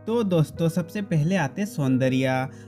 तो दोस्तों सबसे पहले आते सौंदर्य।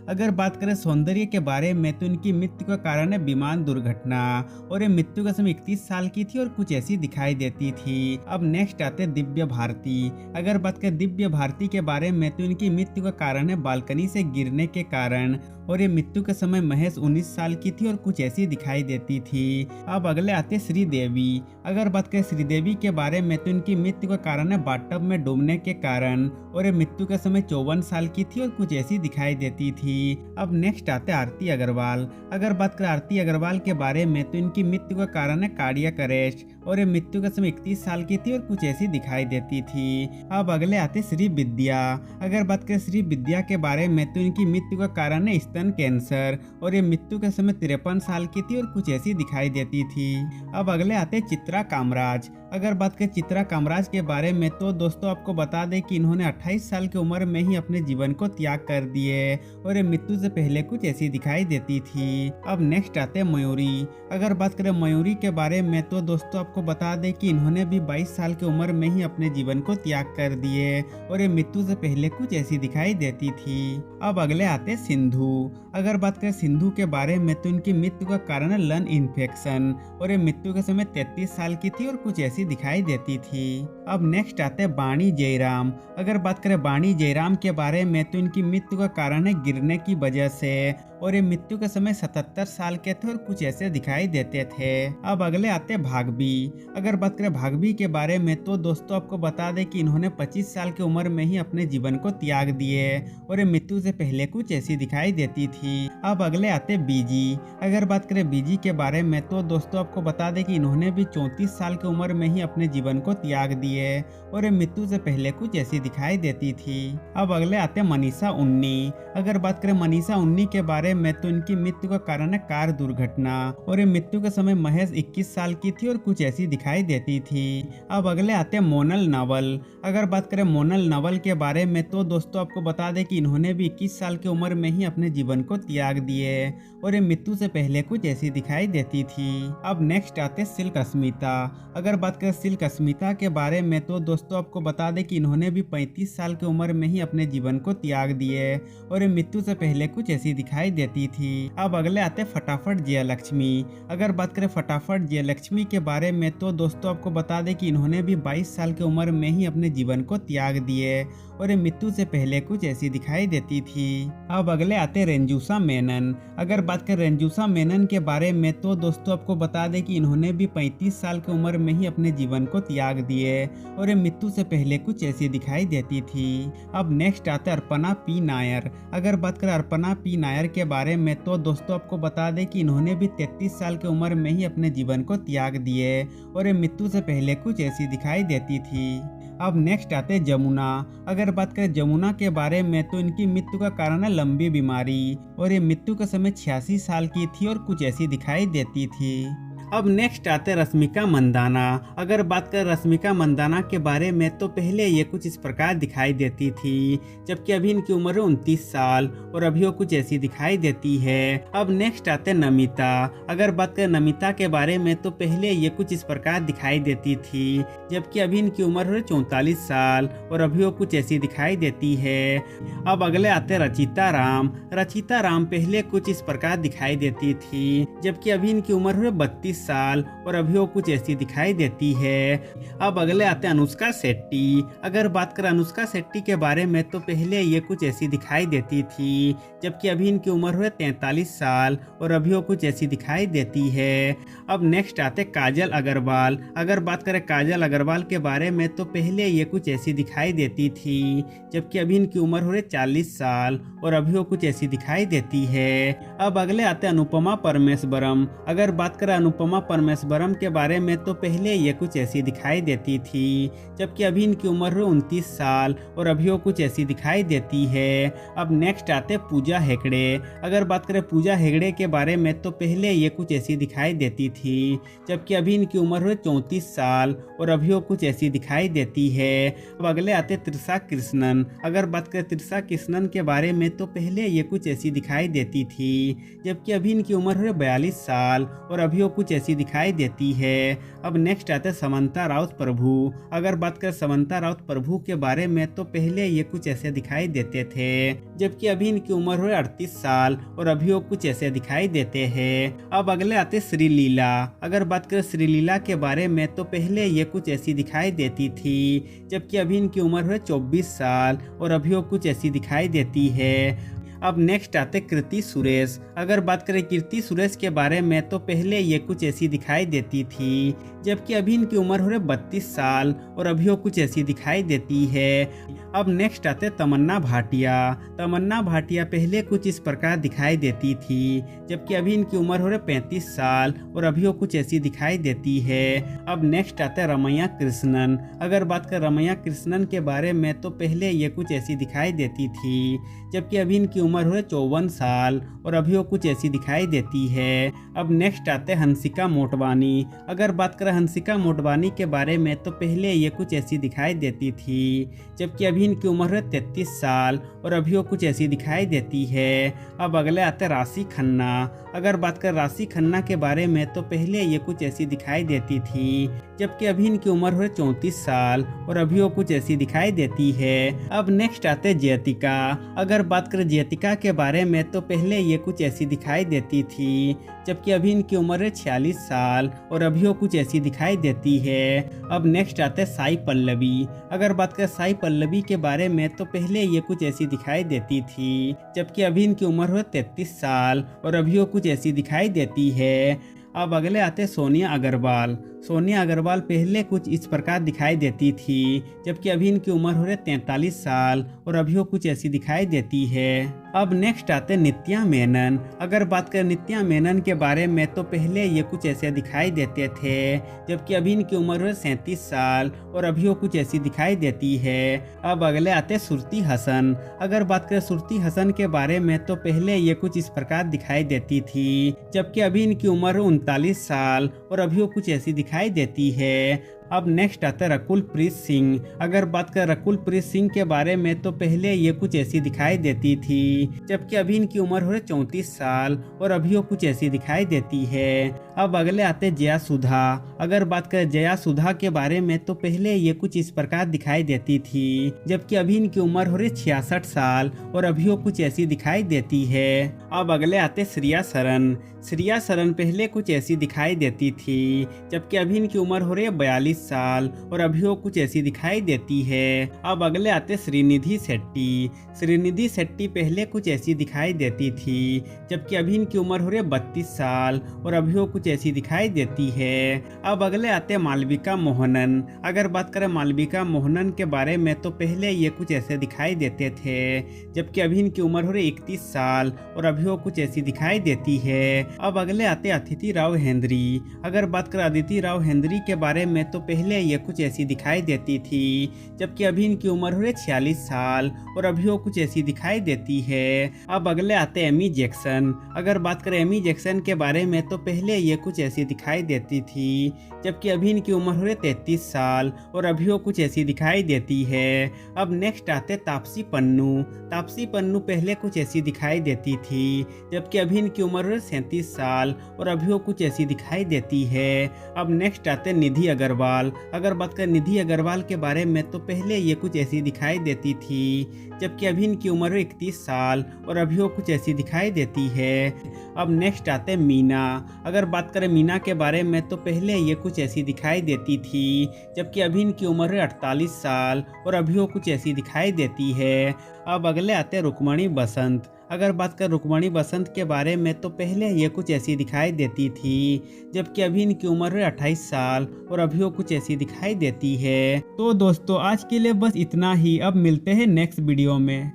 अगर बात करें सौंदर्य के बारे में तो इनकी मृत्यु का कारण है विमान दुर्घटना और ये मृत्यु का समय 31 साल की थी और कुछ ऐसी दिखाई देती थी। अब नेक्स्ट आते दिव्य भारती। अगर बात करें दिव्य भारती के बारे में तो इनकी मृत्यु का कारण है बालकनी से गिरने के कारण और ये मृत्यु के समय महज 19 साल की थी और कुछ ऐसी दिखाई देती थी। अब अगले आते श्रीदेवी। अगर बात करें श्रीदेवी के बारे में तो इनकी मृत्यु का कारण है बाथटब में डूबने के कारण और ये मृत्यु के समय 54 साल की थी और कुछ ऐसी दिखाई देती थी। अब नेक्स्ट आते आरती अग्रवाल। अगर बात करें आरती अग्रवाल के बारे में तो इनकी मृत्यु का कारण है कार्डियक अरेस्ट और ये मृत्यु के समय 31 साल की थी और कुछ ऐसी दिखाई देती थी। अब अगले आते श्री विद्या। अगर बात करें श्री विद्या के बारे में तो इनकी मृत्यु का कारण है स्तन कैंसर और ये मृत्यु के समय 53 साल की थी और कुछ ऐसी दिखाई देती थी। अब अगले आते चित्रा कामराज। अगर बात करें चित्रा कामराज के बारे में तो दोस्तों आपको बता दें कि इन्होंने 28 साल की उम्र में ही अपने जीवन को त्याग कर दिए और ये मृत्यु से पहले कुछ ऐसी दिखाई देती थी। अब नेक्स्ट आते मयूरी। अगर बात करें मयूरी के बारे में तो दोस्तों आपको बता दें कि इन्होंने भी 22 साल की उम्र में ही अपने जीवन को त्याग कर दिए और ये मृत्यु से पहले कुछ ऐसी दिखाई देती थी। अब अगले आते सिंधु। अगर बात करें सिंधु के बारे में तो इनकी मृत्यु का कारण है लंग इन्फेक्शन और ये मृत्यु के समय 33 साल की थी और कुछ ऐसी दिखाई देती थी। अब नेक्स्ट आते हैं बाणी जयराम। अगर बात करें बाणी जयराम के बारे में तो इनकी मृत्यु का कारण है गिरने की वजह से और ये मृत्यु के समय 77 साल के थे और कुछ ऐसे दिखाई देते थे। अब अगले आते भागवी। अगर बात करें भागवी के बारे में तो दोस्तों आपको बता दें कि इन्होंने 25 साल की उम्र में ही अपने जीवन को त्याग दिए और ये मृत्यु से पहले कुछ ऐसी दिखाई देती थी। अब अगले आते बीजी। अगर बात करें बीजी के बारे में तो दोस्तों आपको बता दें कि इन्होंने भी 34 साल की उम्र में ही अपने जीवन को त्याग दिए और ये मृत्यु से पहले कुछ ऐसी दिखाई देती थी। अब अगले आते मनीषा उन्नी। अगर बात करें मनीषा उन्नी के बारे में तो इनकी मृत्यु का कारण है कार दुर्घटना और ये मृत्यु के समय महज 21 साल की थी और कुछ ऐसी दिखाई देती थी। अब अगले आते मोनल नावल। अगर बात करें मोनल नावल के बारे में तो दोस्तों आपको बता दें कि इन्होंने भी 21 साल की उम्र में ही अपने जीवन को त्याग दिए और ये मृत्यु से पहले कुछ ऐसी दिखाई देती थी। अब नेक्स्ट आते सिल्क अस्मिता। अगर बात करें सिल्क अस्मिता के बारे में तो दोस्तों आपको बता दें कि इन्होंने भी 35 साल की उम्र में ही अपने जीवन को त्याग दिए और ये मृत्यु से पहले कुछ ऐसी दिखाई देती थी। अब अगले आते फटाफट जयलक्ष्मी। अगर बात करें फटाफट जयलक्ष्मी के बारे में तो दोस्तों आपको बता दें कि इन्होंने भी 22 साल की उम्र में ही अपने जीवन को त्याग दिए और ये मृत्यु से पहले कुछ ऐसी दिखाई देती थी। अब अगले आते रेंजूसा मेनन। अगर बात करें रेंजूसा मेनन के बारे में तो दोस्तों आपको बता दें कि इन्होंने भी 35 साल की उम्र में ही अपने जीवन को त्याग दिए और ये मृत्यु से पहले कुछ ऐसी दिखाई देती थी। अब नेक्स्ट आता है अर्पणा पी नायर। अगर बात करें अर्पणा पी नायर के बारे में तो दोस्तों आपको बता दें कि इन्होंने भी 33 साल की उम्र में ही अपने जीवन को त्याग दिए और ये मृत्यु से पहले कुछ ऐसी दिखाई देती थी। अब नेक्स्ट आते जमुना। अगर बात करें जमुना के बारे में तो इनकी मृत्यु का कारण है लंबी बीमारी और ये मृत्यु के समय 86 साल की थी और कुछ ऐसी दिखाई देती थी। अब नेक्स्ट आते रश्मिका मंदाना। अगर बात करें रश्मिका मंदाना के बारे में तो पहले ये कुछ इस प्रकार दिखाई देती थी जबकि अभी इनकी उम्र है 29 साल और अभी वो कुछ ऐसी दिखाई देती है। अब नेक्स्ट आते नमिता। अगर बात करें नमिता के बारे में तो पहले ये कुछ इस प्रकार दिखाई देती थी जबकि अभी इनकी उम्र है 44 साल और अभी वो कुछ ऐसी दिखाई देती है। अब अगले आते रचिता राम। रचिता राम पहले कुछ इस प्रकार दिखाई देती थी जबकि अभी इनकी उम्र है 32 साल और अभी वो कुछ ऐसी दिखाई देती है। अब अगले आते हैं अनुष्का शेट्टी। अगर बात करें अनुष्का शेट्टी के बारे में तो पहले ये कुछ ऐसी दिखाई देती थी जबकि अभी इनकी उम्र है 43 साल और अभी वो कुछ ऐसी दिखाई देती है। अब नेक्स्ट आते काजल अग्रवाल। अगर बात करें काजल अग्रवाल के बारे में तो पहले ये कुछ ऐसी दिखाई देती थी जबकि अभी इनकी उम्र है 40 साल और अभी वो कुछ ऐसी दिखाई देती है। अब अगले आते अनुपमा परमेश्वरम। अगर बात करें अनुपमा परमेश्वरम के बारे में तो पहले ये कुछ ऐसी दिखाई देती थी जबकि अभी इनकी उम्र है 29 साल और अभी वो कुछ ऐसी दिखाई देती है। अब नेक्स्ट आते पूजा हेगड़े। अगर बात करें पूजा हेगड़े के बारे में तो पहले ये कुछ ऐसी दिखाई देती थी जबकि अभी इनकी उम्र है 34 साल और अभी वो कुछ ऐसी दिखाई देती है। अब अगले आते त्रिशा कृष्णन। अगर बात करें त्रिशा कृष्णन के बारे में तो पहले ये कुछ ऐसी दिखाई देती थी जबकि अभी इनकी उम्र है 42 साल और अभी वो कुछ ऐसी दिखाई देती है। अब नेक्स्ट आते हैं समंता राउत प्रभु। अगर बात करें समंता राउत प्रभु के बारे में तो पहले ये कुछ ऐसे दिखाई देते थे, जबकि अभी इनकी उम्र हुई 38 साल और अभी वो कुछ ऐसे दिखाई देते हैं। अब अगले आते श्रीलीला। अगर बात करें श्रीलीला के बारे में तो पहले ये कुछ ऐसी दिखाई देती थी, जबकि अभी इनकी उम्र हुई 24 साल और अभी वो कुछ ऐसी दिखाई देती है। अब नेक्स्ट आते कृति सुरेश। अगर बात करें कीर्ति सुरेश के बारे में तो पहले ये कुछ ऐसी दिखाई देती थी, जबकि अभी इनकी उम्र हो रही 32 साल और अभी वो कुछ ऐसी दिखाई देती है। अब नेक्स्ट आते तमन्ना भाटिया। तमन्ना भाटिया पहले कुछ इस प्रकार दिखाई देती थी, जबकि अभी इनकी उम्र हो रही 35 साल और अभी वो कुछ ऐसी दिखाई देती है। अब नेक्स्ट आते रमैया कृष्णन। अगर बात करें रमैया कृष्णन के बारे में तो पहले ये कुछ ऐसी दिखाई देती थी, जबकि अभी इनकी उम्र हो 54 साल और अभी वो कुछ ऐसी दिखाई देती है। अब नेक्स्ट आते हंसिका मोटवानी। अगर बात करें हंसिका मोटवानी के बारे में तो पहले ये कुछ ऐसी दिखाई देती थी, जबकि अभी इनकी उम्र है 33 साल और अभी वो कुछ ऐसी दिखाई देती है। अब अगले आते राशि खन्ना। अगर बात करें राशि खन्ना के बारे में तो पहले ये कुछ ऐसी दिखाई देती थी, जबकि अभी इनकी उम्र है 34 साल और अभी वो कुछ ऐसी दिखाई देती है। अब नेक्स्ट आते जयतिका। अगर बात करें जयतिका के बारे में तो पहले ये कुछ ऐसी दिखाई देती थी, जबकि अभी इनकी उम्र है 46 साल और अभी वो कुछ ऐसी दिखाई देती है। अब नेक्स्ट आते साई पल्लवी। अगर बात करें साई पल्लवी के बारे में तो पहले ये कुछ ऐसी दिखाई देती थी, जबकि अभी इनकी उम्र है 33 साल और अभी वो कुछ ऐसी दिखाई देती है। अब अगले आते सोनिया अग्रवाल। सोनिया अग्रवाल पहले कुछ इस प्रकार दिखाई देती थी, जबकि अभी इनकी उम्र हो रही 43 साल और अभी वो कुछ ऐसी दिखाई देती है। अब नेक्स्ट आते नित्या मेनन। अगर बात करें नित्या मेनन के बारे में तो पहले ये कुछ ऐसे दिखाई देते थे, जबकि अभी इनकी उम्र है 37 साल और अभी वो कुछ ऐसी दिखाई देती है। अब अगले आते श्रुति हसन। अगर बात करें श्रुति हसन के बारे में तो पहले ये कुछ इस प्रकार दिखाई देती थी, जबकि अभी इनकी उम्र 39 साल और अभी वो कुछ ऐसी दिखाई देती है। अब नेक्स्ट आता है रकुलप्रीत सिंह। अगर बात करें रकुलप्रीत सिंह के बारे में तो पहले ये कुछ ऐसी दिखाई देती थी, जबकि अभी इनकी उम्र हो रही 34 साल और अभी वो कुछ ऐसी दिखाई देती है। अब अगले आते जया सुधा। अगर बात करें जया सुधा के बारे में तो पहले ये कुछ इस प्रकार दिखाई देती थी, जबकि अभी इनकी उम्र हो रही 66 साल और अभी वो कुछ ऐसी दिखाई देती है। अब अगले आते श्रेया सरन। श्रेया सरन पहले कुछ ऐसी दिखाई देती थी, जबकि अभी इनकी उम्र हो रही है 42 साल और अभी वो कुछ ऐसी दिखाई देती है। अब अगले आते श्रीनिधि शेट्टी। श्रीनिधि शेट्टी पहले कुछ ऐसी दिखाई देती थी, जबकि अभी इनकी उम्र हो रही है 32 साल और अभी वो कुछ ऐसी दिखाई देती है। अब अगले आते मालविका मोहनन। अगर बात करें मालविका मोहनन के बारे में तो पहले ये कुछ ऐसे दिखाई देते थे, जबकि अभी इनकी उम्र हो रही 31 साल और अभी वो कुछ ऐसी दिखाई देती है। अब अगले आते अदिति राव हेंद्री। अगर बात करें अदिति राव हेंद्री के बारे में तो पहले ये कुछ ऐसी दिखाई देती थी, जबकि अभी इनकी उम्र हो रही 46 साल और अभी वो कुछ ऐसी दिखाई देती है। अब अगले आते एमी जैक्सन। अगर बात करें एमी जैक्सन के बारे में तो पहले ये कुछ ऐसी दिखाई देती थी, जबकि अभी इनकी उम्र हो रही 33 साल और अभी वो कुछ ऐसी दिखाई देती है। अब नेक्स्ट आते तापसी पन्नू। तापसी पन्नू पहले कुछ ऐसी दिखाई देती थी, जबकि अभी इनकी उम्र हो रही 37 साल और अभी वो कुछ ऐसी दिखाई देती है। अब नेक्स्ट आते निधि अग्रवाल। अगर बात करें निधि अग्रवाल के बारे में तो पहले ये कुछ ऐसी दिखाई देती थी, जबकि अभी इनकी उम्र 31 साल और अभी वो कुछ ऐसी दिखाई देती है। अब नेक्स्ट आते मीना। अगर बात करें मीना के बारे में तो पहले ये कुछ ऐसी दिखाई देती थी, जबकि अभी इनकी उम्र 48 साल और अभी वो कुछ ऐसी दिखाई देती है। अब अगले आते रुक्मणी बसंत। अगर बात करें रुक्मणी बसंत के बारे में तो पहले ये कुछ ऐसी दिखाई देती थी, जबकि अभी इनकी उम्र 28 साल और अभी वो कुछ ऐसी दिखाई देती है। तो दोस्तों आज के लिए बस इतना ही। अब मिलते हैं नेक्स्ट वीडियो में।